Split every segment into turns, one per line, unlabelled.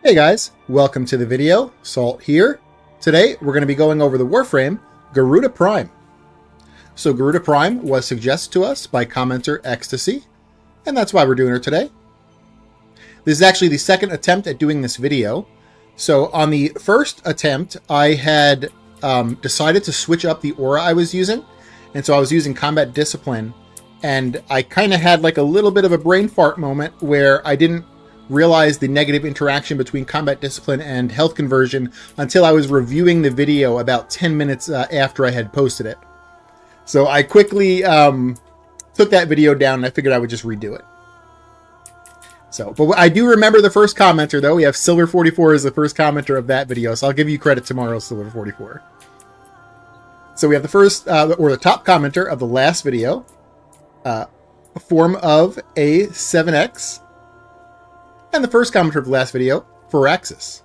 Hey guys, welcome to the video. Salt here. Today we're going to be going over the Warframe Garuda Prime. So Garuda Prime was suggested to us by commenter Ecstasy, and that's why we're doing her today. This is actually the second attempt at doing this video. So on the first attempt, I had decided to switch up the aura I was using, and so I was using Combat Discipline, and I kind of had like a little bit of a brain fart moment where I didn't realize the negative interaction between Combat Discipline and Health Conversion until I was reviewing the video about 10 minutes after I had posted it. So I quickly took that video down and I figured I would just redo it. So, but I do remember the first commenter though. We have Silver44 as the first commenter of that video, so I'll give you credit tomorrow, Silver44. So we have the first, or the top commenter of the last video, form of A7X. And the first commenter of the last video, Firaxis.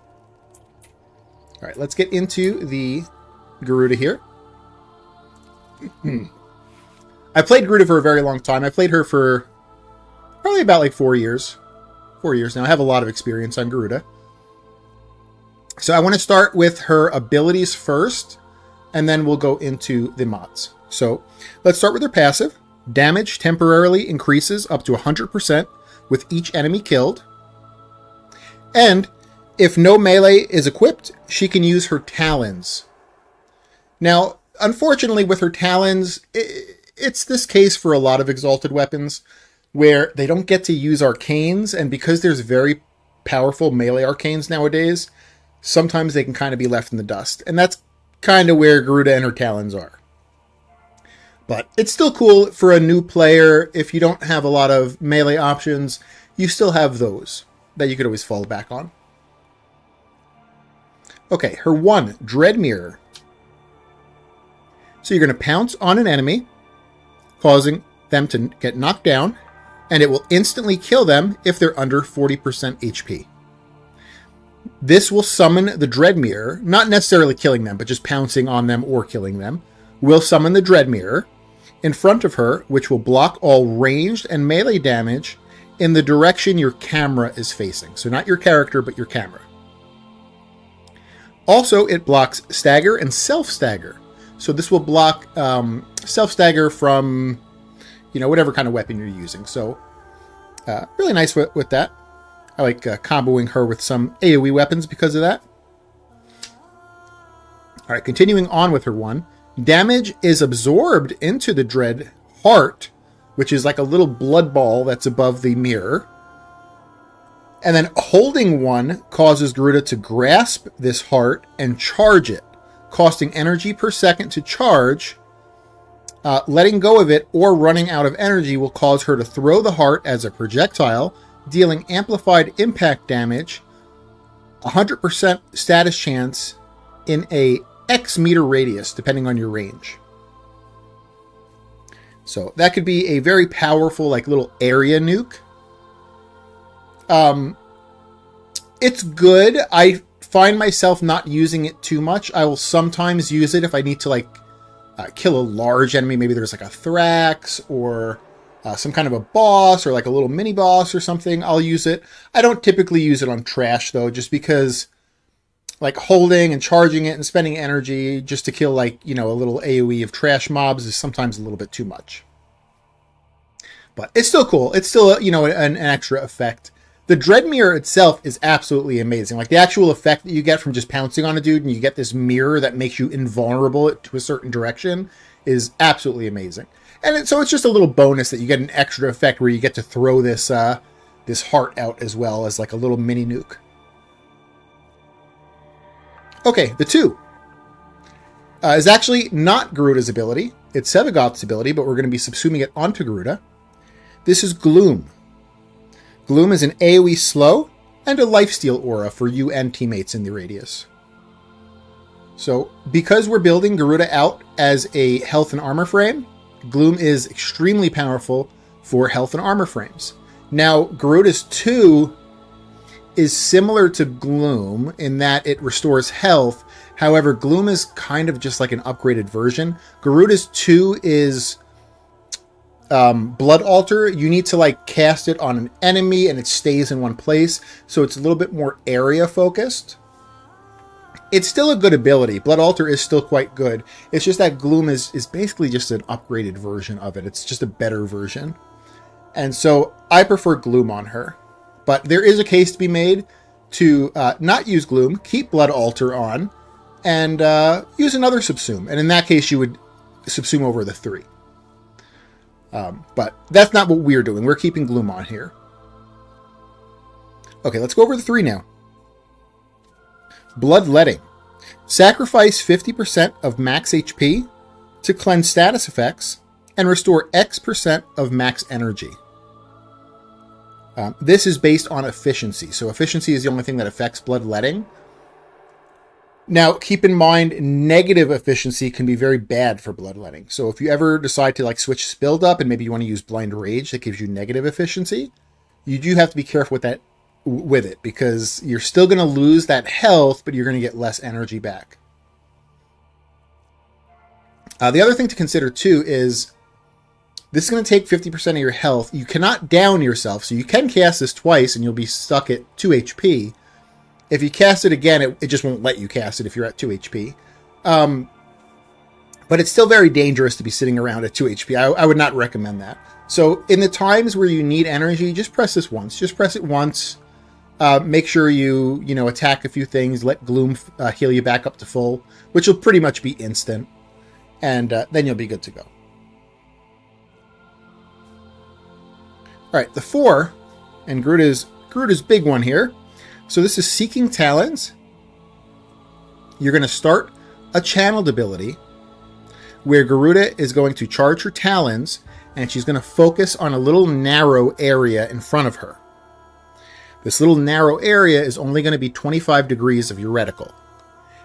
Alright, let's get into the Garuda here. I played Garuda for a very long time. I played her for probably about like 4 years. 4 years now. I have a lot of experience on Garuda. So I want to start with her abilities first, and then we'll go into the mods. So let's start with her passive. Damage temporarily increases up to 100% with each enemy killed. And if no melee is equipped, she can use her talons. Now, unfortunately with her talons, it's this case for a lot of exalted weapons where they don't get to use arcanes, and because there's very powerful melee arcanes nowadays, sometimes they can kind of be left in the dust. And that's kind of where Garuda and her talons are. But it's still cool for a new player. If you don't have a lot of melee options, you still have those that you could always fall back on. Okay, her one, Dread Mirror. So you're going to pounce on an enemy, causing them to get knocked down, and it will instantly kill them if they're under 40% HP. This will summon the Dread Mirror, not necessarily killing them, but just pouncing on them or killing them, will summon the Dread Mirror in front of her, which will block all ranged and melee damage in the direction your camera is facing. So not your character, but your camera. Also, it blocks stagger and self-stagger. So this will block self-stagger from, whatever kind of weapon you're using. So really nice with that. I like comboing her with some AoE weapons because of that. All right, continuing on with her one. Damage is absorbed into the Dread Heart, which is like a little blood ball that's above the mirror. And then holding one causes Garuda to grasp this heart and charge it, costing energy per second to charge. Letting go of it or running out of energy will cause her to throw the heart as a projectile, dealing amplified impact damage, 100% status chance in a X meter radius, depending on your range. So that could be a very powerful, like, little area nuke. It's good. I find myself not using it too much. I will sometimes use it if I need to, like, kill a large enemy. Maybe there's, like, a Thrax or some kind of a boss or, like, a little mini-boss or something. I'll use it. I don't typically use it on trash, though, just because, like, holding and charging it and spending energy just to kill, like, a little AoE of trash mobs is sometimes a little bit too much. But it's still cool. It's still, an extra effect. The Dread Mirror itself is absolutely amazing. Like, the actual effect that you get from just pouncing on a dude and you get this mirror that makes you invulnerable to a certain direction is absolutely amazing. And so it's just a little bonus that you get an extra effect where you get to throw this, this heart out as well as like a little mini nuke. Okay, the two is actually not Garuda's ability. It's Sevagoth's ability, but we're going to be subsuming it onto Garuda. This is Gloom. Gloom is an AoE slow and a lifesteal aura for you and teammates in the radius. So, because we're building Garuda out as a health and armor frame, Gloom is extremely powerful for health and armor frames. Now, Garuda's 2 is similar to Gloom in that it restores health. However, Gloom is kind of just like an upgraded version. Garuda's 2 is Blood Altar, you need to like cast it on an enemy and it stays in one place. So it's a little bit more area focused. It's still a good ability. Blood Altar is still quite good. It's just that Gloom is basically just an upgraded version of it. It's just a better version. And so I prefer Gloom on her. But there is a case to be made to not use Gloom, keep Blood Altar on, and use another Subsume. And in that case, you would Subsume over the 3. But that's not what we're doing. We're keeping Gloom on here. Okay, let's go over the 3 now. Bloodletting. Sacrifice 50% of max HP to cleanse status effects and restore X% of max energy. This is based on efficiency. So efficiency is the only thing that affects bloodletting. Now, keep in mind, negative efficiency can be very bad for bloodletting. So if you ever decide to like switch build up and maybe you want to use Blind Rage that gives you negative efficiency, you do have to be careful with it because you're still going to lose that health, but you're going to get less energy back. The other thing to consider too is this is going to take 50% of your health. You cannot down yourself, so you can cast this twice and you'll be stuck at 2 HP. If you cast it again, it just won't let you cast it if you're at 2 HP. But it's still very dangerous to be sitting around at 2 HP. I would not recommend that. So in the times where you need energy, just press this once. Just press it once. Make sure you attack a few things. Let Gloom heal you back up to full, which will pretty much be instant. And then you'll be good to go. All right, the 4, and Garuda's big one here. So this is Seeking Talons. You're going to start a channeled ability where Garuda is going to charge her talons and she's going to focus on a little narrow area in front of her. This little narrow area is only going to be 25 degrees of your reticle.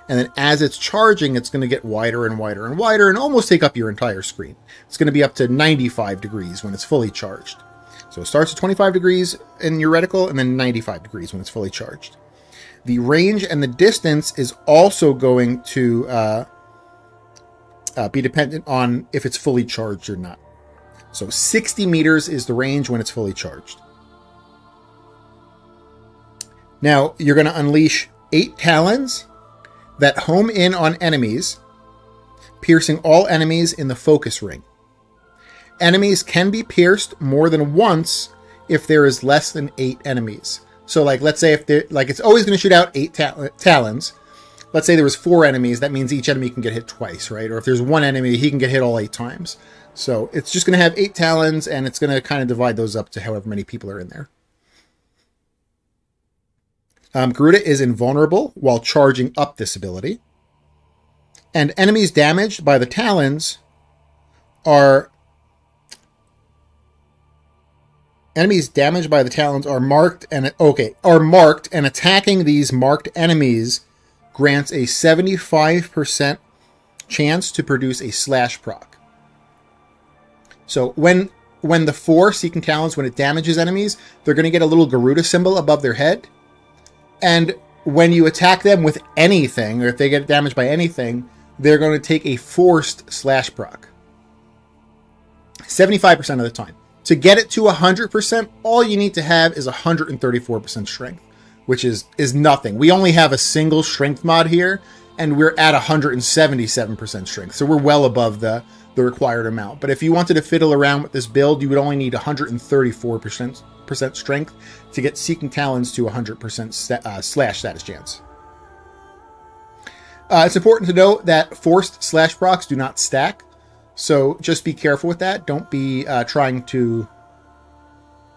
And then as it's charging, it's going to get wider and wider and wider and almost take up your entire screen. It's going to be up to 95 degrees when it's fully charged. So it starts at 25 degrees in your reticle and then 95 degrees when it's fully charged. The range and the distance is also going to be dependent on if it's fully charged or not. So 60 meters is the range when it's fully charged. Now you're going to unleash 8 talons that home in on enemies, piercing all enemies in the focus ring. Enemies can be pierced more than once if there is less than 8 enemies. So like, let's say if it's always going to shoot out 8 talons. Let's say there was 4 enemies. That means each enemy can get hit twice, right? Or if there's 1 enemy, he can get hit all 8 times. So it's just going to have 8 talons and it's going to kind of divide those up to however many people are in there. Garuda is invulnerable while charging up this ability. And enemies damaged by the talons are marked and attacking these marked enemies grants a 75% chance to produce a slash proc. So when the 4 Seeking Talons, when it damages enemies, they're going to get a little Garuda symbol above their head. And when you attack them with anything, or if they get damaged by anything, they're going to take a forced slash proc. 75% of the time. To get it to 100%, all you need to have is 134% strength, which is nothing. We only have a single strength mod here, and we're at 177% strength. So we're well above the required amount. But if you wanted to fiddle around with this build, you would only need 134% strength to get Seeking Talons to 100% slash status chance. It's important to note that forced slash procs do not stack. So just be careful with that. Don't be trying to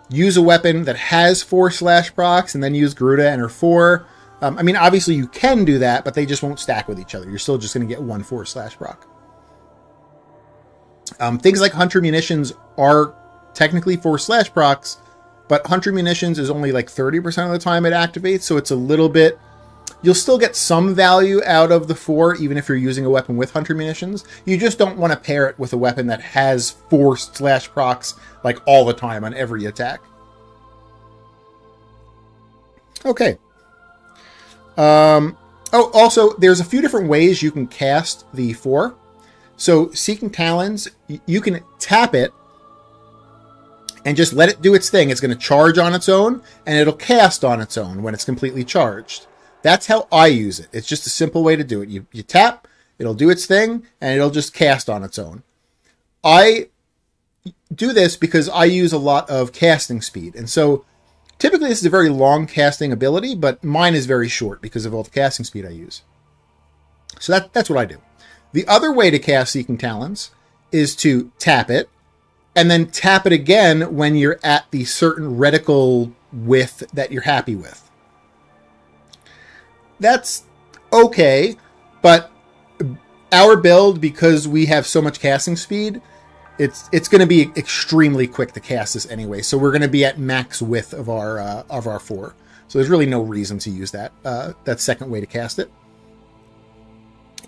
use a weapon that has 4 slash procs and then use Garuda and her 4. I mean, obviously you can do that, but they just won't stack with each other. You're still just going to get 1 4 slash proc. Things like Hunter Munitions are technically 4 slash procs, but Hunter Munitions is only like 30% of the time it activates, so it's a little bit... You'll still get some value out of the 4, even if you're using a weapon with Hunter Munitions. You just don't want to pair it with a weapon that has 4 slash procs like all the time on every attack. Okay. Also, there's a few different ways you can cast the 4. So, Seeking Talons, you can tap it and just let it do its thing. It's going to charge on its own, and it'll cast on its own when it's completely charged. That's how I use it. It's just a simple way to do it. You tap, it'll do its thing, and it'll just cast on its own. I do this because I use a lot of casting speed, and so typically this is a very long casting ability, but mine is very short because of all the casting speed I use. So that's what I do. The other way to cast Seeking Talons is to tap it, and then tap it again when you're at the certain reticle width that you're happy with. That's okay, but our build, because we have so much casting speed, it's going to be extremely quick to cast this anyway. So we're going to be at max width of our 4. So there's really no reason to use that second way to cast it.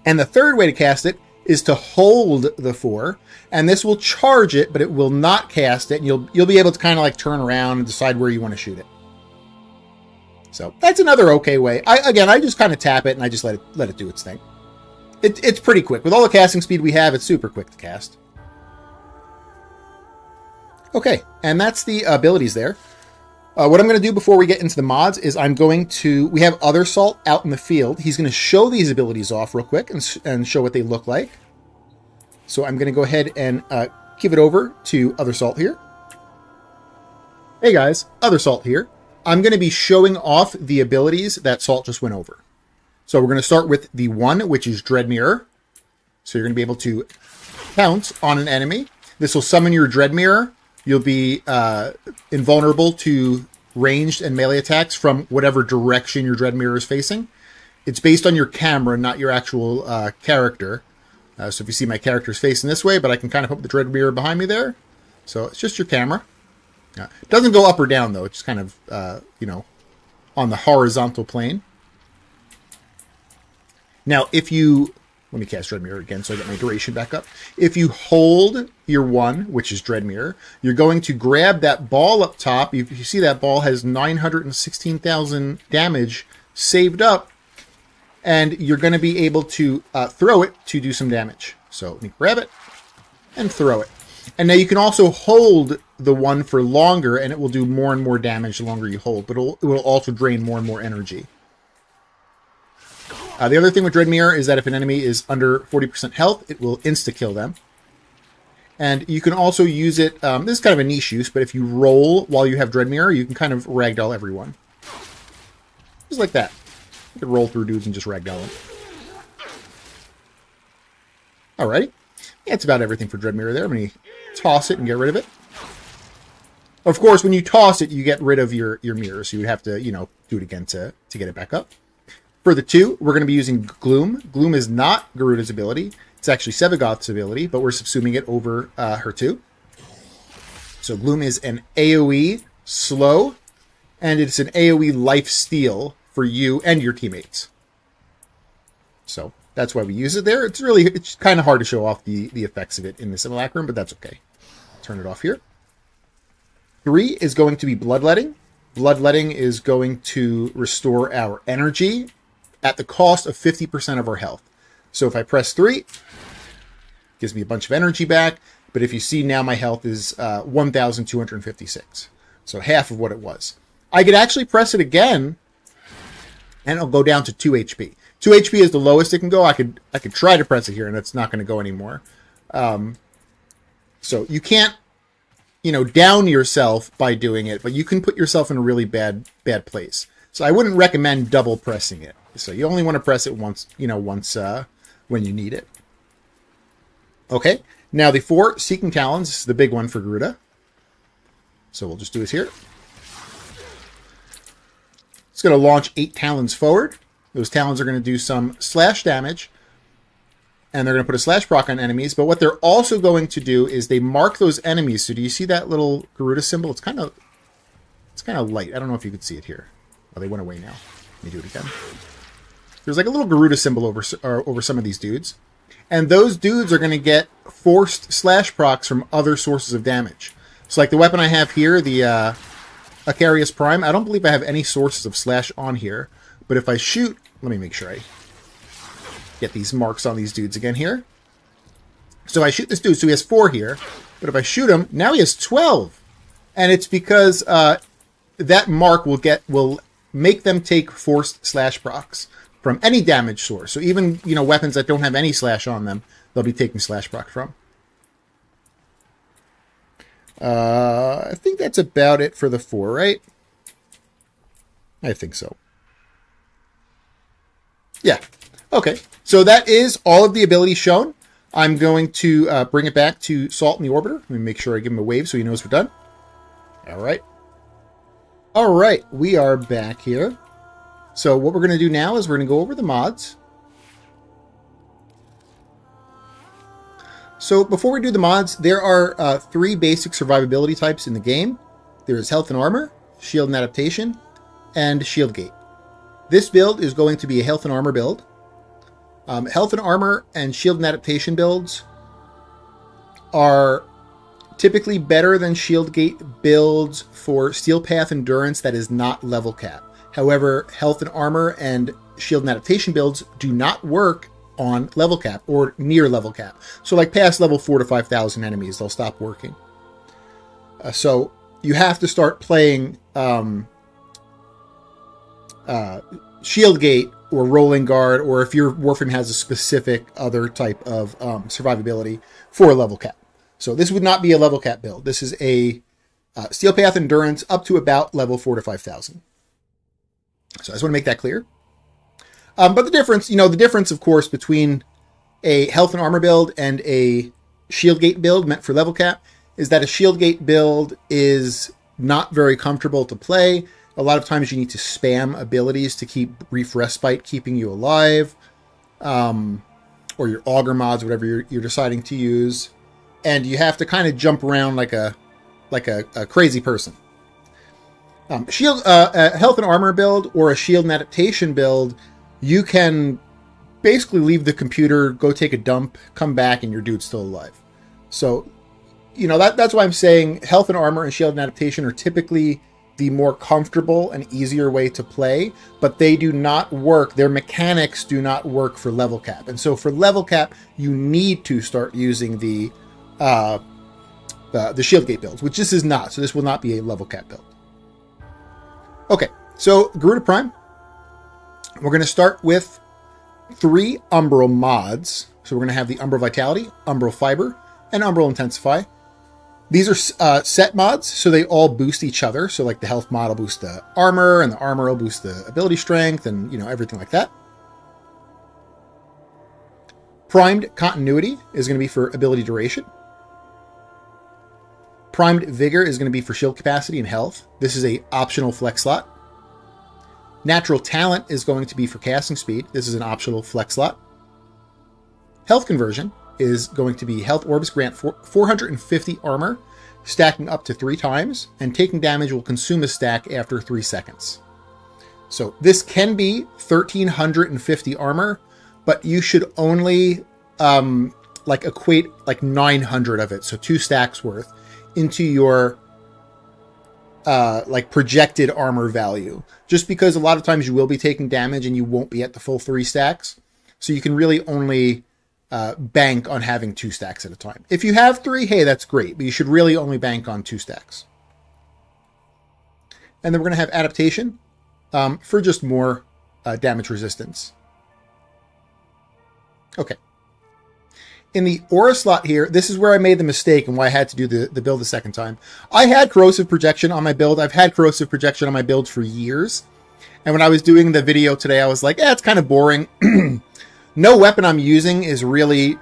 And the third way to cast it is to hold the 4, and this will charge it, but it will not cast it. And you'll be able to kind of like turn around and decide where you want to shoot it. So that's another okay way. I just kind of tap it and I just let it do its thing. It's pretty quick. With all the casting speed we have, it's super quick to cast. Okay, and that's the abilities there. What I'm going to do before we get into the mods is we have Other Salt out in the field. He's going to show these abilities off real quick and show what they look like. So I'm going to go ahead and give it over to Other Salt here. Hey guys, Other Salt here. I'm going to be showing off the abilities that Salt just went over. So we're going to start with the 1, which is Dread Mirror. So you're going to be able to pounce on an enemy. This will summon your Dread Mirror. You'll be invulnerable to ranged and melee attacks from whatever direction your Dread Mirror is facing. It's based on your camera, not your actual character. So if you see my character's facing this way, but I can kind of put the Dread Mirror behind me there. So it's just your camera. It doesn't go up or down, though. It's just kind of, on the horizontal plane. Now, if you... Let me cast Dread Mirror again so I get my duration back up. If you hold your 1, which is Dread Mirror, you're going to grab that ball up top. You see that ball has 916,000 damage saved up, and you're going to be able to throw it to do some damage. So let me grab it and throw it. And now you can also hold the 1 for longer, and it will do more and more damage the longer you hold, but it will also drain more and more energy. The other thing with Dread Mirror is that if an enemy is under 40% health, it will insta-kill them. And you can also use it, this is kind of a niche use, but if you roll while you have Dread Mirror, you can kind of ragdoll everyone. Just like that. You can roll through dudes and just ragdoll them. Alrighty. Yeah, that's about everything for Dread Mirror there. I'm going to toss it and get rid of it. Of course, when you toss it, you get rid of your mirror, so you would have to, do it again to get it back up. For the 2, we're going to be using Gloom. Gloom is not Garuda's ability. It's actually Sevagoth's ability, but we're subsuming it over her 2. So Gloom is an AoE slow, and it's an AoE life steal for you and your teammates. So that's why we use it there. It's kind of hard to show off the effects of it in the simulacrum, but that's okay. Turn it off here. 3 is going to be Bloodletting. Bloodletting is going to restore our energy at the cost of 50% of our health. So if I press 3, it gives me a bunch of energy back. But if you see now, my health is 1,256. So half of what it was. I could actually press it again, and it'll go down to 2 HP. 2 HP is the lowest it can go. I could try to press it here, and it's not going to go anymore. So you can't, down yourself by doing it, but you can put yourself in a really bad place. So I wouldn't recommend double pressing it. So you only want to press it once, when you need it. Okay, now the 4 Seeking Talons. This is the big one for Garuda. So we'll just do it here. It's going to launch 8 talons forward. Those talons are going to do some slash damage, and they're going to put a slash proc on enemies. But what they're also going to do is they mark those enemies. So do you see that little Garuda symbol? It's kind of light. I don't know if you could see it here. Oh, they went away now. Let me do it again. There's like a little Garuda symbol over some of these dudes. And those dudes are going to get forced slash procs from other sources of damage. So like the weapon I have here, the Acarius Prime, I don't believe I have any sources of slash on here. But if I shoot, let me make sure I get these marks on these dudes again here. So I shoot this dude, so he has 4 here. But if I shoot him, now he has 12. And it's because that mark will make them take forced slash procs from any damage source. So even, you know, weapons that don't have any slash on them, they'll be taking slash proc from. I think that's about it for the 4, right? I think so. Yeah. Okay. So that is all of the abilities shown. I'm going to bring it back to Salt in the Orbiter. Let me make sure I give him a wave so he knows we're done. All right. All right. We are back here. So what we're going to do now is we're going to go over the mods. So before we do the mods, there are 3 basic survivability types in the game. There is health and armor, shield and adaptation, and shield gate. This build is going to be a health and armor build. Health and armor and shield and adaptation builds are typically better than shield gate builds for steel path endurance that is not level cap. However, health and armor and shield and adaptation builds do not work on level cap or near level cap. So like past level 4 to 5,000 enemies, they'll stop working. So you have to start playing shield gate or rolling guard, or if your Warframe has a specific other type of survivability for a level cap. So this would not be a level cap build. This is a steel path endurance up to about level 4 to 5,000. So I just want to make that clear. But the difference, the difference, of course, between a health and armor build and a shield gate build meant for level cap is that a shield gate build is not very comfortable to play. A lot of times you need to spam abilities to keep brief respite, keeping you alive, or your auger mods, whatever you're deciding to use, and you have to kind of jump around like a crazy person. Health and armor build or a shield and adaptation build, you can basically leave the computer, go take a dump, come back, and your dude's still alive. So, that's why I'm saying health and armor and shield and adaptation are typically the more comfortable and easier way to play, but they do not work. Their mechanics do not work for level cap. And so for level cap, you need to start using the shield gate builds, which this is not. So this will not be a level cap build. Okay, so Garuda Prime. We're going to start with 3 Umbral mods. So we're going to have the Umbral Vitality, Umbral Fiber, and Umbral Intensify. These are set mods, so they all boost each other. So like the health mod will boost the armor, and the armor will boost the ability strength, and everything like that. Primed Continuity is going to be for ability duration. Primed Vigor is going to be for shield capacity and health. This is a optional flex slot. Natural Talent is going to be for casting speed. This is an optional flex slot. Health Conversion is going to be health orbs grant 450 armor, stacking up to 3 times, and taking damage will consume a stack after 3 seconds. So this can be 1,350 armor, but you should only equate 900 of it, so 2 stacks worth, into your projected armor value. Just because a lot of times you will be taking damage and you won't be at the full 3 stacks, so you can really only bank on having 2 stacks at a time. If you have 3, hey, that's great, but you should really only bank on 2 stacks. And then we're going to have Adaptation for just more damage resistance. Okay. In the aura slot here, this is where I made the mistake and why I had to do the build the second time. I had corrosive projection on my build. I've had corrosive projection on my build for years. And when I was doing the video today, I was like, it's kind of boring. No weapon I'm using is really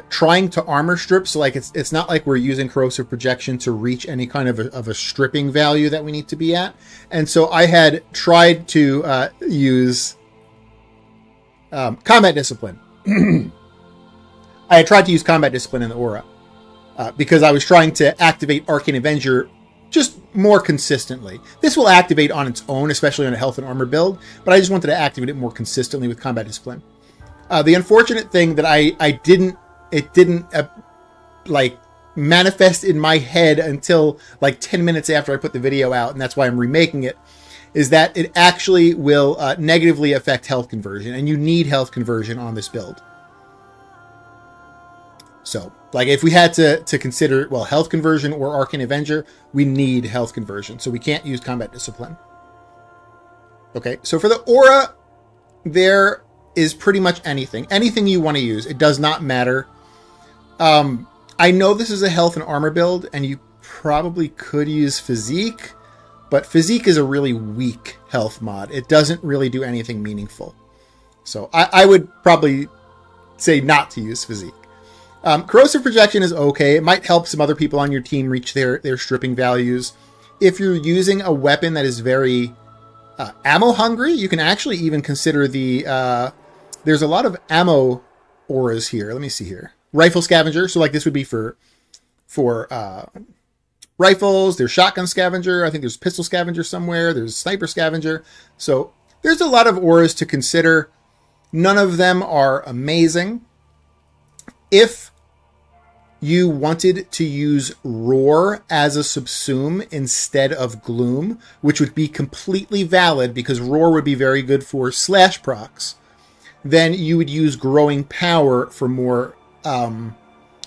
trying to armor strip. So it's not like we're using corrosive projection to reach any kind of a stripping value that we need to be at. And so I had tried to use combat discipline. I had tried to use combat discipline in the aura because I was trying to activate Arcane Avenger just more consistently. This will activate on its own, especially on a health and armor build, but I just wanted to activate it more consistently with combat discipline. The unfortunate thing that it didn't manifest in my head until 10 minutes after I put the video out, and that's why I'm remaking it, is that it actually will negatively affect health conversion, and you need health conversion on this build. So, like, if we had to consider, well, health conversion or Arcane Avenger, we need health conversion. So we can't use combat discipline. Okay, so for the aura, there is pretty much anything. Anything you want to use. It does not matter. I know this is a health and armor build, and you probably could use physique, but physique is a really weak health mod. It doesn't really do anything meaningful. So I would probably say not to use physique. Corrosive projection is okay. It might help some other people on your team reach their stripping values. If you're using a weapon that is very ammo hungry, you can actually even consider the... there's a lot of ammo auras here. Let me see here. Rifle scavenger. So like this would be for rifles. There's shotgun scavenger. I think there's pistol scavenger somewhere. There's sniper scavenger. So there's a lot of auras to consider. None of them are amazing. If you wanted to use Roar as a subsume instead of Gloom, which would be completely valid because Roar would be very good for slash procs, then you would use Growing Power for more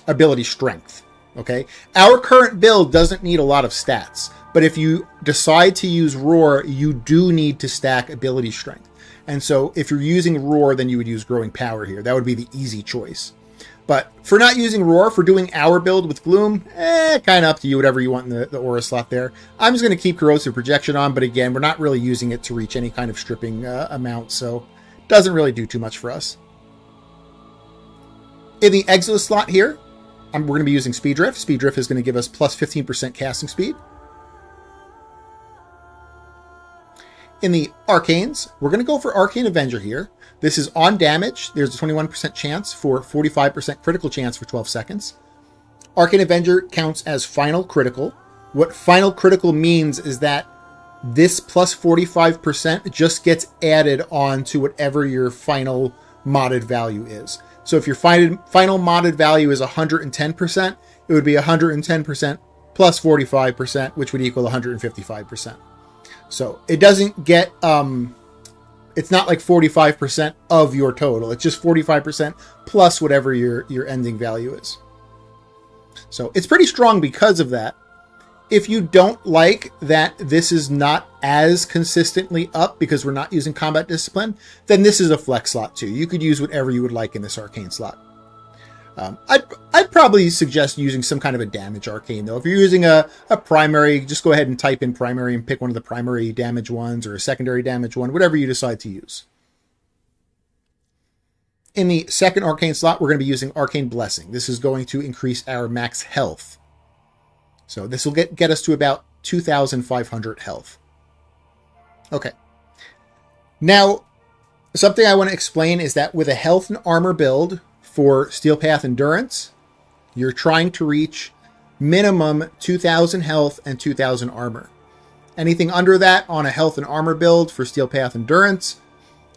ability strength. Okay, our current build doesn't need a lot of stats, but if you decide to use Roar, you do need to stack ability strength. And so if you're using Roar, then you would use Growing Power here. That would be the easy choice. But for not using Roar, for doing our build with Gloom, kind of up to you, whatever you want in the aura slot there. I'm just going to keep Corrosive Projection on, but again, we're not really using it to reach any kind of stripping amount, so it doesn't really do too much for us. In the Exilus slot here, we're going to be using Speed Drift. Speed Drift is going to give us plus 15% casting speed. In the Arcanes, we're going to go for Arcane Avenger here. This is on damage. There's a 21% chance for 45% critical chance for 12 seconds. Arcane Avenger counts as final critical. What final critical means is that this plus 45% just gets added on to whatever your final modded value is. So if your final modded value is 110%, it would be 110% plus 45%, which would equal 155%. So it doesn't get, it's not like 45% of your total. It's just 45% plus whatever your ending value is. So it's pretty strong because of that. If you don't like that this is not as consistently up because we're not using combat discipline, then this is a flex slot too. You could use whatever you would like in this arcane slot. I'd probably suggest using some kind of a damage arcane though. If you're using a primary, just go ahead and type in primary and pick one of the primary damage ones or a secondary damage one, whatever you decide to use. In the second arcane slot, we're going to be using Arcane Blessing. This is going to increase our max health. So this will get us to about 2,500 health. Okay. Now, something I want to explain is that with a health and armor build for Steel Path Endurance, you're trying to reach minimum 2,000 health and 2,000 armor. Anything under that on a health and armor build for Steel Path Endurance,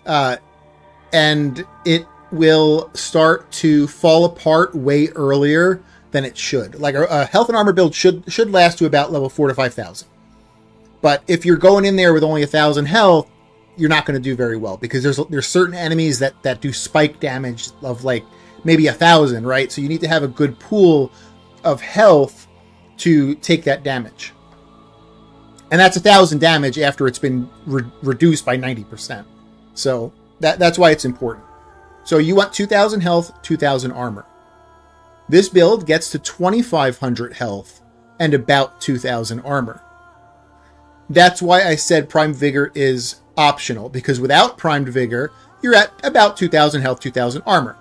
and it will start to fall apart way earlier than it should. Like a health and armor build should last to about level 4 to 5,000. But if you're going in there with only 1,000 health, you're not going to do very well because there's certain enemies that do spike damage of like maybe 1,000, right? So you need to have a good pool of health to take that damage. And that's 1,000 damage after it's been reduced by 90%. So that's why it's important. So you want 2,000 health, 2,000 armor. This build gets to 2,500 health and about 2,000 armor. That's why I said Prime Vigor is optional, because without Primed Vigor, you're at about 2,000 health, 2,000 armor.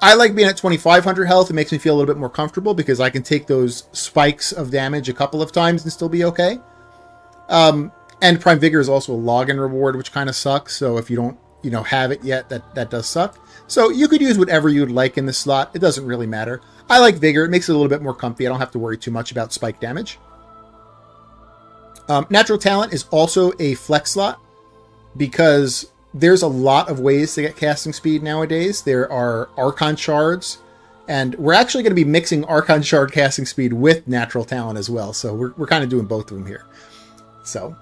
I like being at 2,500 health. It makes me feel a little bit more comfortable because I can take those spikes of damage a couple of times and still be okay. And Prime Vigor is also a login reward, which kind of sucks. So if you don't, have it yet, that does suck. So you could use whatever you'd like in this slot. It doesn't really matter. I like Vigor. It makes it a little bit more comfy. I don't have to worry too much about spike damage. Natural Talent is also a flex slot because there's a lot of ways to get casting speed nowadays. There are Archon Shards, and we're actually going to be mixing Archon Shard casting speed with Natural Talent as well. So we're kind of doing both of them here. So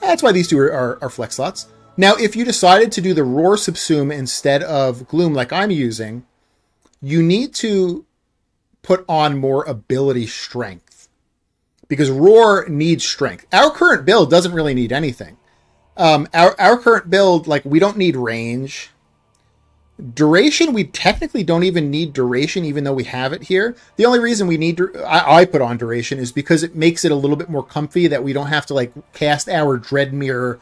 that's why these two are flex slots. Now, if you decided to do the Roar Subsume instead of Gloom like I'm using, you need to put on more ability strength, because Roar needs strength. Our current build doesn't really need anything. Our current build, like, we don't need range. Duration, we technically don't even need duration, even though we have it here. The only reason we need, I put on duration, is because it makes it a little bit more comfy, that we don't have to, like, cast our Dread Mirror,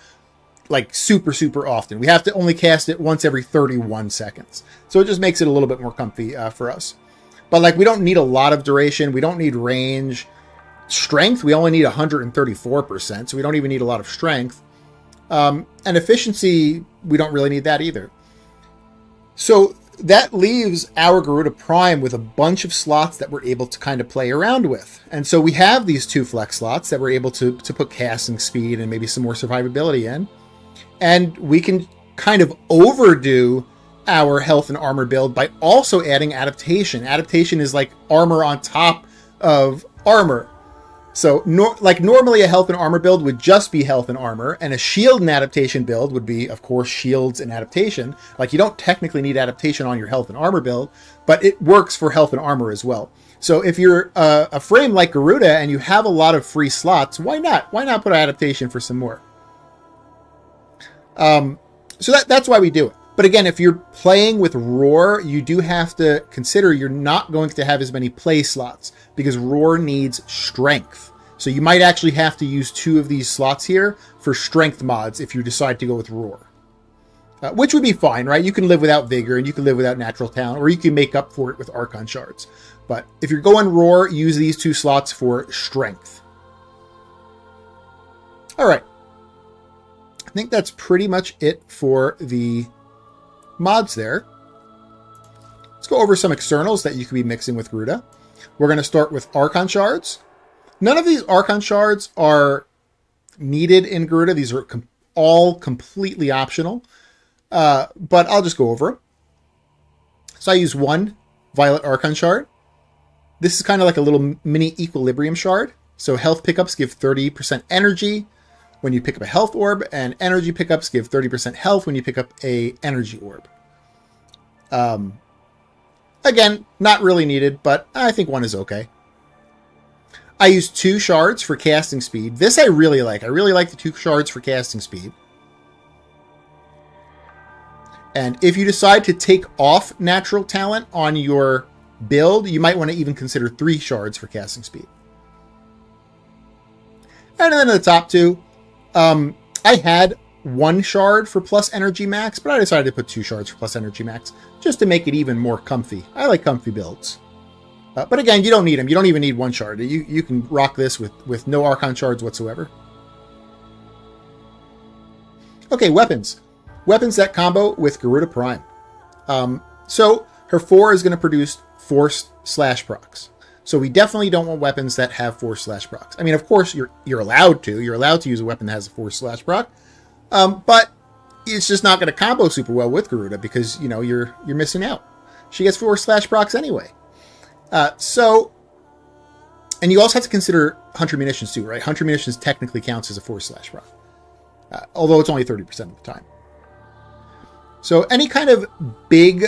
like, super, super often. We have to only cast it once every 31 seconds. So it just makes it a little bit more comfy for us. But, like, we don't need a lot of duration. We don't need range. Strength, we only need 134%, so we don't even need a lot of strength. And efficiency, we don't really need that either. So that leaves our Garuda Prime with a bunch of slots that we're able to kind of play around with. And so we have these 2 flex slots that we're able to put casting speed and maybe some more survivability in. And we can kind of overdo our health and armor build by also adding adaptation. Adaptation is like armor on top of armor. So normally a health and armor build would just be health and armor, and a shield and adaptation build would be, of course, shields and adaptation. Like, you don't technically need adaptation on your health and armor build, but it works for health and armor as well. So if you're a frame like Garuda and you have a lot of free slots, why not? Why not put adaptation for some more? So that's why we do it. But again, if you're playing with Roar, you do have to consider you're not going to have as many play slots, because Roar needs strength. So you might actually have to use 2 of these slots here for strength mods if you decide to go with Roar. Which would be fine, right? You can live without Vigor, and you can live without Natural Talent, or you can make up for it with Archon Shards. But if you're going Roar, use these 2 slots for strength. Alright. I think that's pretty much it for the mods there. Let's go over some externals that you could be mixing with Garuda. We're going to start with Archon Shards. None of these Archon Shards are needed in Garuda. These are all completely optional. But I'll just go over them. So I use 1 Violet Archon Shard. This is kind of like a little mini Equilibrium Shard. So health pickups give 30% energy when you pick up a health orb, and energy pickups give 30% health when you pick up a energy orb. Again, not really needed, but I think 1 is okay. I use 2 shards for casting speed. This I really like. I really like the 2 shards for casting speed. And if you decide to take off Natural Talent on your build, you might want to even consider 3 shards for casting speed. And then the top 2, I had 1 shard for plus energy max, but I decided to put 2 shards for plus energy max just to make it even more comfy. I like comfy builds. But again, you don't need them. You don't even need 1 shard. You can rock this with no Archon Shards whatsoever. Okay, weapons. Weapons that combo with Garuda Prime. So her 4 is going to produce Force Slash procs. So we definitely don't want weapons that have Force Slash procs. I mean, of course, you're allowed to. You're allowed to use a weapon that has a Force Slash proc. But it's just not going to combo super well with Garuda because, you know, you're missing out. She gets Force Slash procs anyway. And you also have to consider Hunter Munitions too, right? Hunter Munitions technically counts as a Force Slash proc. Although it's only 30% of the time. So any kind of big,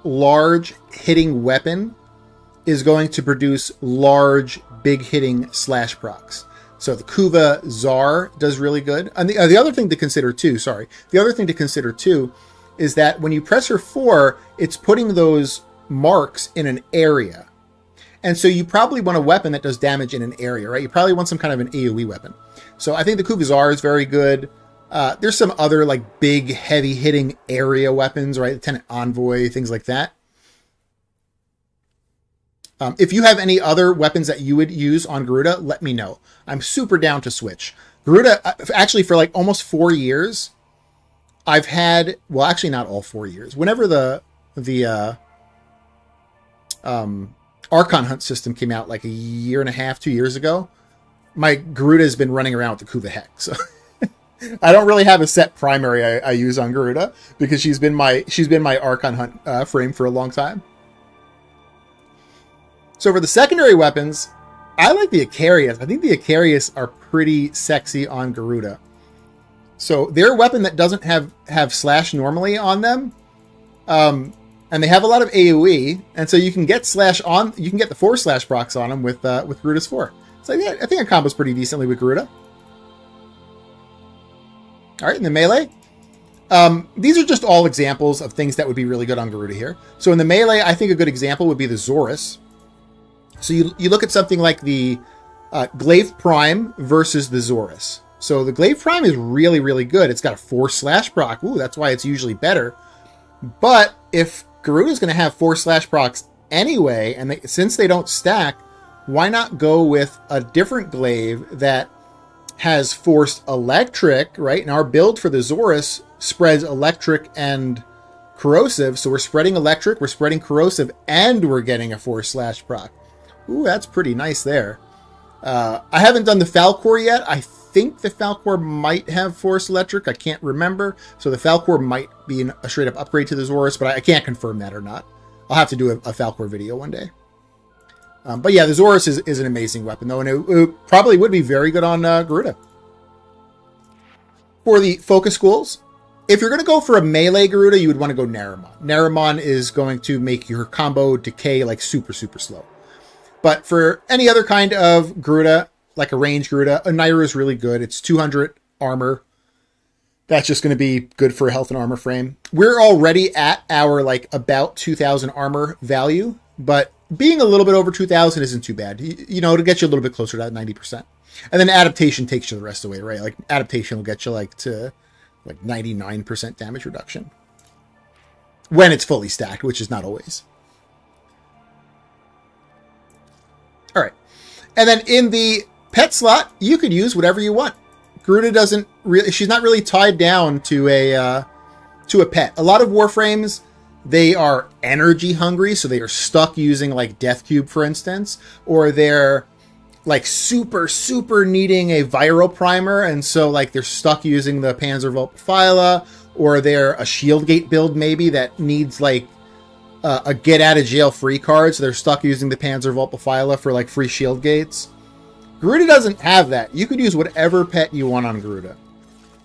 large hitting weapon is going to produce large, big hitting slash procs. So the Kuva Czar does really good. And the other thing to consider too, is that when you press her 4, it's putting those marks in an area. And so you probably want a weapon that does damage in an area, right? You probably want some kind of an AoE weapon. So I think the Kuva Czar is very good. There's some other like big, heavy hitting area weapons, right? Lieutenant Envoy, things like that. If you have any other weapons that you would use on Garuda, let me know. I'm super down to switch. Garuda, actually for like almost 4 years, I've had, well, actually not all 4 years. Whenever the Archon Hunt system came out like a year and a half, 2 years ago, my Garuda has been running around with the Kuva Hex. So I don't really have a set primary I use on Garuda because she's been my Archon Hunt frame for a long time. So for the secondary weapons, I like the Icarius. I think the Icarius are pretty sexy on Garuda. So they're a weapon that doesn't have slash normally on them. and they have a lot of AoE, and so you can get slash on. You can get the 4 slash procs on them with Garuda's 4. So yeah, I think it combos pretty decently with Garuda. All right, in the melee, these are just all examples of things that would be really good on Garuda here. So in the melee, I think a good example would be the Zorus. So you look at something like the Glaive Prime versus the Zorus. So the Glaive Prime is really, really good. It's got a 4 slash proc. Ooh, that's why it's usually better. But if Garuda is going to have 4 slash procs anyway, and since they don't stack, why not go with a different glaive that has forced electric, right? And our build for the Zorus spreads electric and corrosive. So we're spreading electric, we're spreading corrosive, and we're getting a 4 slash proc. Ooh, that's pretty nice there. I haven't done the Falcor yet. I think the Falcor might have Force Electric. I can't remember. So the Falcor might be a straight up upgrade to the Zorus, but I can't confirm that or not. I'll have to do a Falcor video one day. But yeah, the Zorus is an amazing weapon, though, and it probably would be very good on Garuda. For the focus schools, if you're going to go for a melee Garuda, you would want to go Naramon. Naramon is going to make your combo decay like super, super slow. But for any other kind of Garuda, like a range Garuda, a Naira is really good. It's 200 armor. That's just going to be good for a health and armor frame. We're already at our like about 2,000 armor value, but being a little bit over 2,000 isn't too bad. You know, it'll get you a little bit closer to that 90%. And then adaptation takes you the rest of the way, right? Like adaptation will get you like to like 99% damage reduction when it's fully stacked, which is not always. All right. And then in the pet slot, you could use whatever you want. Garuda doesn't really, she's not really tied down to a pet. A lot of Warframes, they are energy hungry, so they are stuck using like Death Cube, for instance, or they're like super, super needing a viral primer, and so like they're stuck using the Panzervault Phyla, or they're a Shieldgate build maybe that needs like a get out of jail free card, so they're stuck using the Panzervault Phyla for like free shield gates. Garuda doesn't have that. You could use whatever pet you want on Garuda.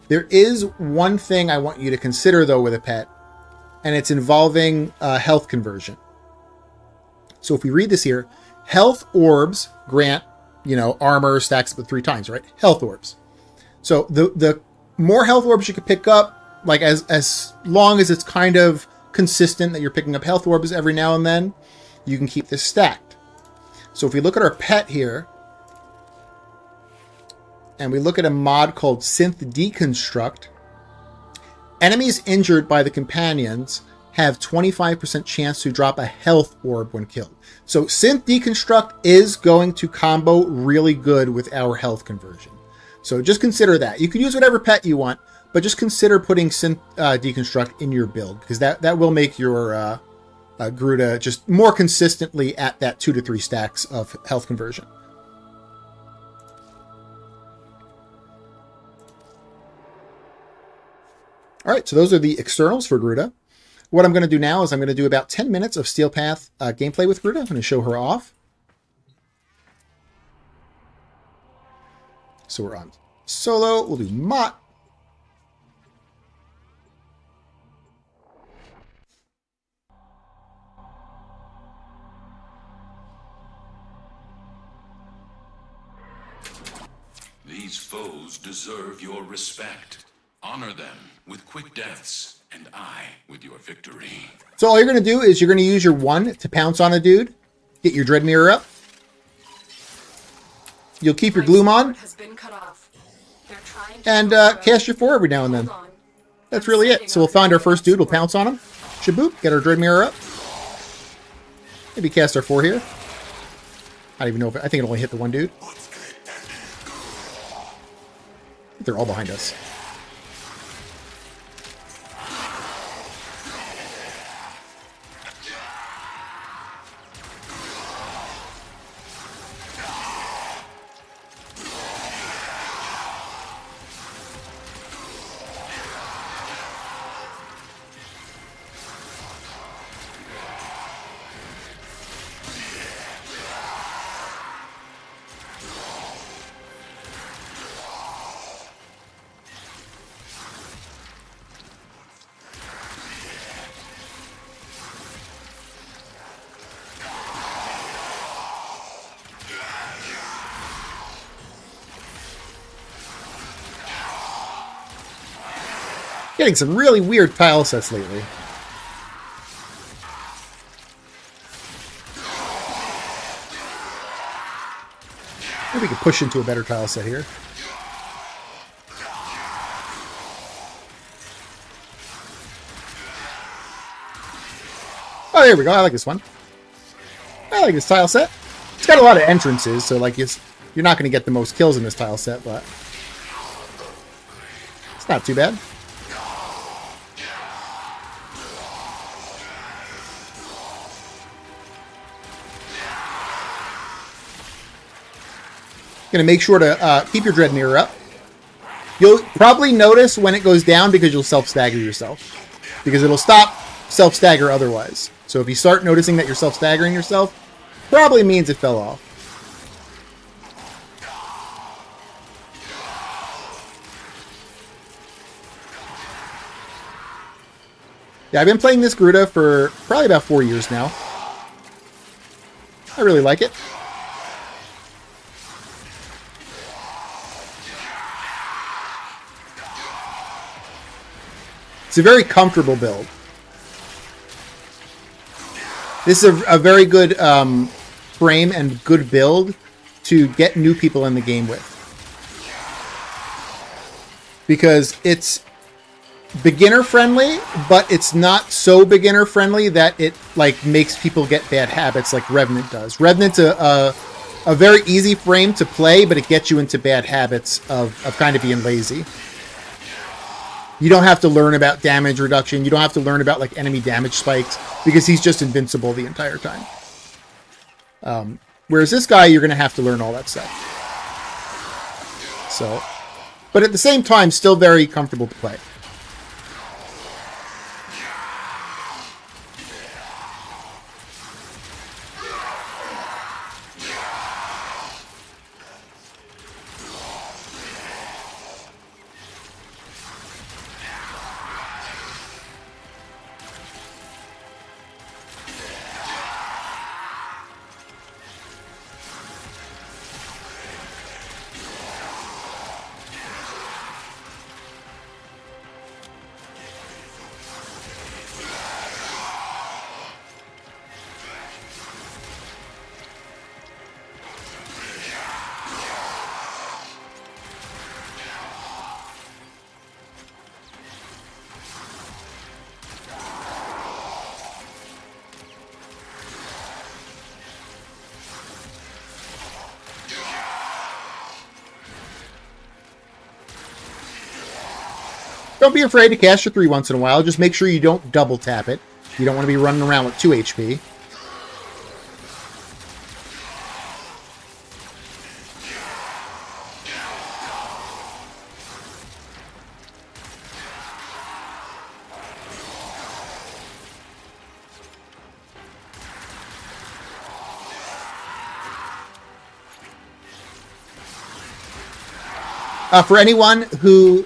There is one thing I want you to consider though with a pet, and it's involving health conversion. So if we read this here, health orbs grant, you know, armor stacks up 3 times, right? Health orbs. So the more health orbs you can pick up, like as long as it's kind of consistent that you're picking up health orbs every now and then, you can keep this stacked. So if we look at our pet here, and we look at a mod called Synth Deconstruct, enemies injured by the companions have 25% chance to drop a health orb when killed. So Synth Deconstruct is going to combo really good with our health conversion. So just consider that. You can use whatever pet you want, but just consider putting Synth Deconstruct in your build, because that will make your Garuda just more consistently at that 2 to 3 stacks of health conversion. All right, so those are the externals for Garuda. What I'm going to do now is I'm going to do about 10 minutes of Steel Path gameplay with Garuda. I'm going to show her off. So we're on solo. We'll do Mott.
These foes deserve your respect. Honor them with quick deaths, and I with your victory.
So all you're going to do is you're going to use your 1 to pounce on a dude, get your Dread Mirror up. You'll keep your Gloom on, and cast your 4 every now and then. That's really it. So we'll find our first dude, we'll pounce on him. Shaboop, get our Dread Mirror up. Maybe cast our 4 here. I don't even know if I think it only hit the 1 dude. I think they're all behind us. Getting some really weird tile sets lately. Maybe we could push into a better tile set here. Oh, there we go. I like this one. I like this tile set. It's got a lot of entrances, so like you're not going to get the most kills in this tile set, but it's not too bad. Going to make sure to keep your Dread Mirror up. You'll probably notice when it goes down because you'll self-stagger yourself. Because it'll stop self-stagger otherwise. So if you start noticing that you're self-staggering yourself, probably means it fell off. Yeah, I've been playing this Garuda for probably about 4 years now. I really like it. It's a very comfortable build. This is a very good frame and good build to get new people in the game with. Because it's beginner friendly, but it's not so beginner friendly that it like makes people get bad habits like Revenant does. Revenant's a very easy frame to play, but it gets you into bad habits of kind of being lazy. You don't have to learn about damage reduction. You don't have to learn about like enemy damage spikes because he's just invincible the entire time. Whereas this guy, you're going to have to learn all that stuff. So, but at the same time, still very comfortable to play. Don't be afraid to cast your 3 once in a while. Just make sure you don't double tap it. You don't want to be running around with 2 HP. For anyone who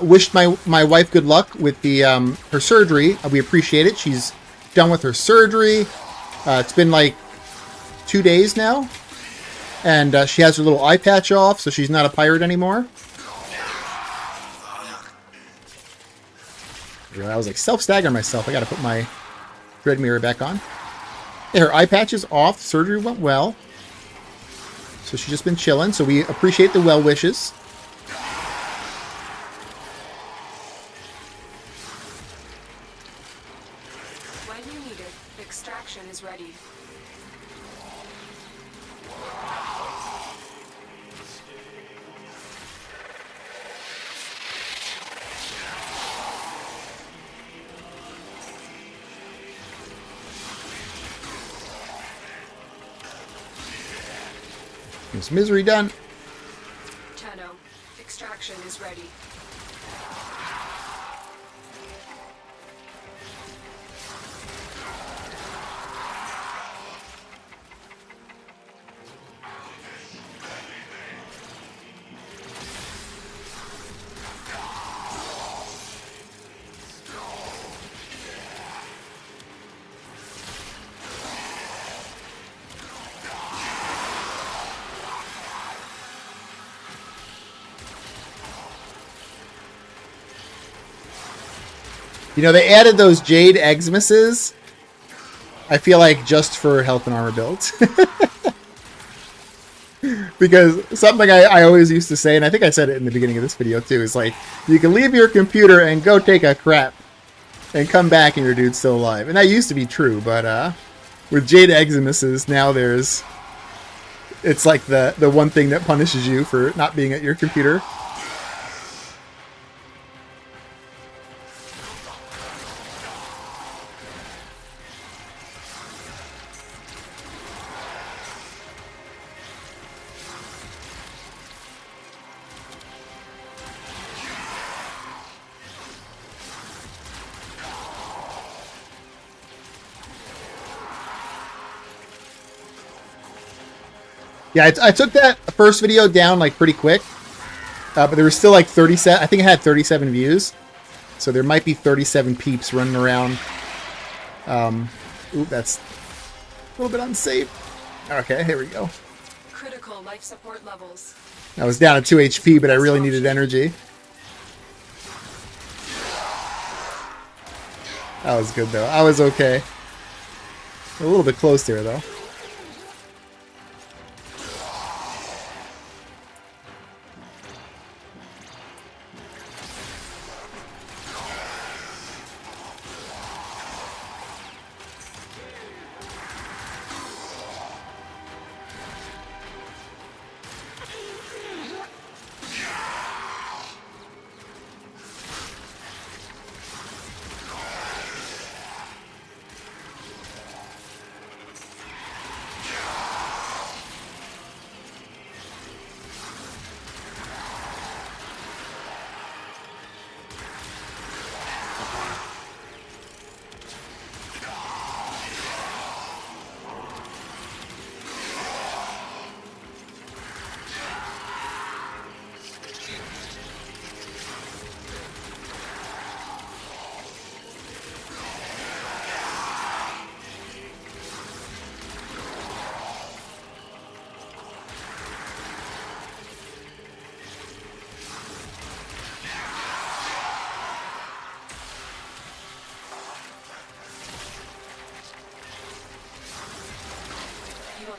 wished my wife good luck with the her surgery, we appreciate it. She's done with her surgery. It's been like 2 days now, and she has her little eye patch off, so she's not a pirate anymore. I was like self-staggering myself. I got to put my Dread Mirror back on. Yeah, her eye patch is off. Surgery went well. So she's just been chilling, so we appreciate the well wishes.
When you need it, extraction is ready.
Is misery done?
Tenno, extraction is ready.
You know, they added those Jade Xmas, I feel like, just for health and armor builds. Because something I always used to say, and I think I said it in the beginning of this video too, is like, you can leave your computer and go take a crap and come back and your dude's still alive. And that used to be true, but with Jade Xmas, now it's like the one thing that punishes you for not being at your computer. Yeah, I took that first video down like pretty quick, but there was still like 37. I think it had 37 views, so there might be 37 peeps running around. Ooh, that's a little bit unsafe. Okay, here we go.
Critical life support levels.
I was down at 2 HP, but I really needed energy. That was good though. I was okay. A little bit close there though.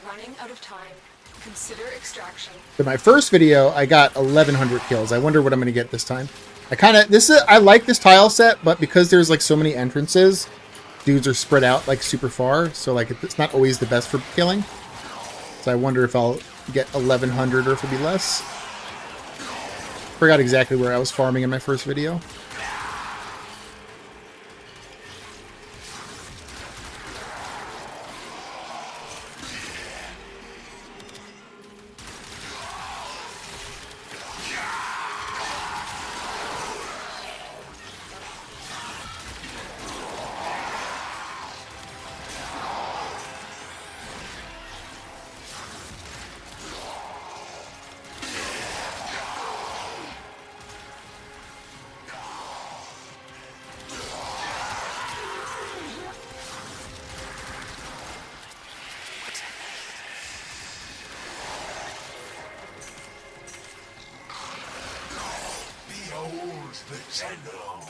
Running out of time. Consider extraction.
In my first video, I got 1,100 kills. I wonder what I'm going to get this time. I like this tile set, but because there's like so many entrances, dudes are spread out like super far, so like it's not always the best for killing. So I wonder if I'll get 1,100 or if it'll be less. Forgot exactly where I was farming in my first video.
The Tenno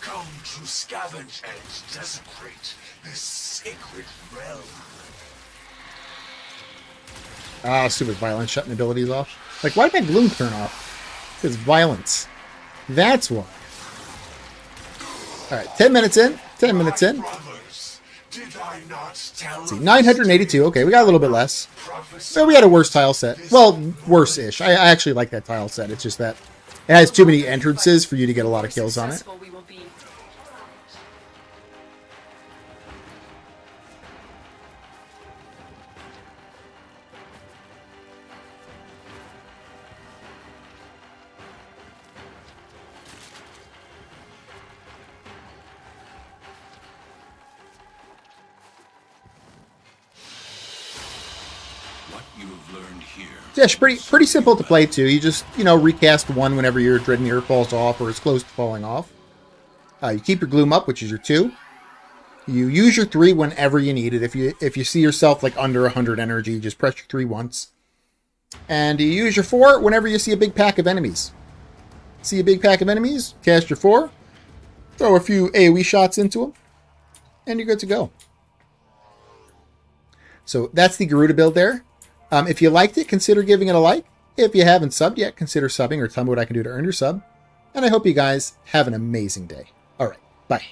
come to scavenge and desecrate this sacred realm.
Ah, stupid violence, shutting abilities off. Like, why did my gloom turn off? It's violence. That's why. Alright, 10 minutes in. 10 minutes in.
Brothers, did I not tell
Let's see, 982. Okay, we got a little bit less. So we had a worse tile set. Well, worse-ish. I actually like that tile set. It's just that it has too many entrances for you to get a lot of kills on it.
We will be.
What you have learned here.
Yeah, it's pretty simple to play too. You just, you know, recast one whenever your Dread Mirror falls off or is close to falling off. You keep your Gloom up, which is your 2. You use your 3 whenever you need it. If you see yourself like under 100 energy, just press your 3 once. And you use your 4 whenever you see a big pack of enemies. See a big pack of enemies, cast your 4. Throw a few AoE shots into them, and you're good to go. So that's the Garuda build there. If you liked it, consider giving it a like. If you haven't subbed yet, consider subbing or tell me what I can do to earn your sub. And I hope you guys have an amazing day. All right, bye.